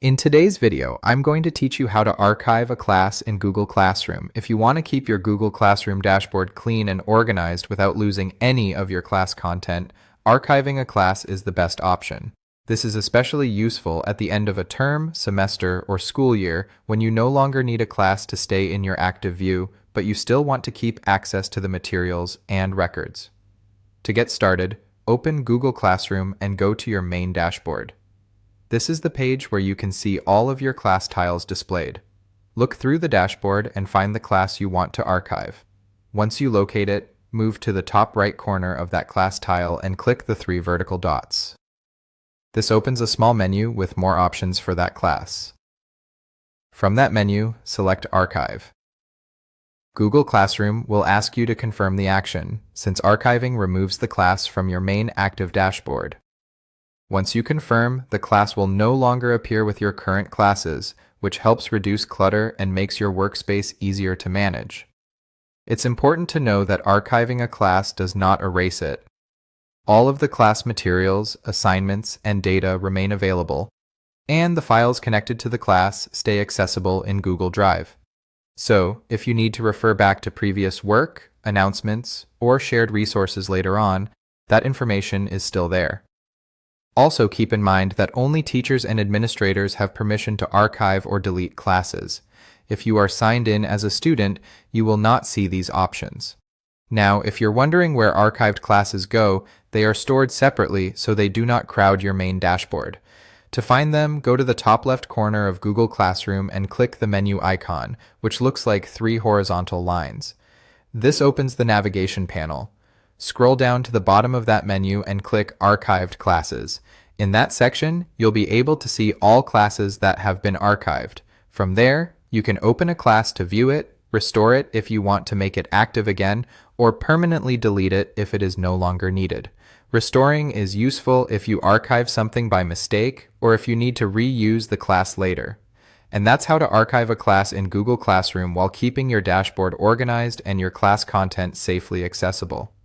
In today's video, I'm going to teach you how to archive a class in Google Classroom. If you want to keep your Google Classroom dashboard clean and organized without losing any of your class content, archiving a class is the best option. This is especially useful at the end of a term, semester, or school year when you no longer need a class to stay in your active view, but you still want to keep access to the materials and records. To get started, open Google Classroom and go to your main dashboard. This is the page where you can see all of your class tiles displayed. Look through the dashboard and find the class you want to archive. Once you locate it, move to the top right corner of that class tile and click the 3 vertical dots. This opens a small menu with more options for that class. From that menu, select Archive. Google Classroom will ask you to confirm the action, since archiving removes the class from your main active dashboard. Once you confirm, the class will no longer appear with your current classes, which helps reduce clutter and makes your workspace easier to manage. It's important to know that archiving a class does not erase it. All of the class materials, assignments, and data remain available, and the files connected to the class stay accessible in Google Drive. So, if you need to refer back to previous work, announcements, or shared resources later on, that information is still there. Also keep in mind that only teachers and administrators have permission to archive or delete classes. If you are signed in as a student, you will not see these options. Now, if you're wondering where archived classes go, they are stored separately so they do not crowd your main dashboard. To find them, go to the top left corner of Google Classroom and click the menu icon, which looks like 3 horizontal lines. This opens the navigation panel. Scroll down to the bottom of that menu and click Archived Classes. In that section, you'll be able to see all classes that have been archived. From there, you can open a class to view it, restore it if you want to make it active again, or permanently delete it if it is no longer needed. Restoring is useful if you archive something by mistake or if you need to reuse the class later. And that's how to archive a class in Google Classroom while keeping your dashboard organized and your class content safely accessible.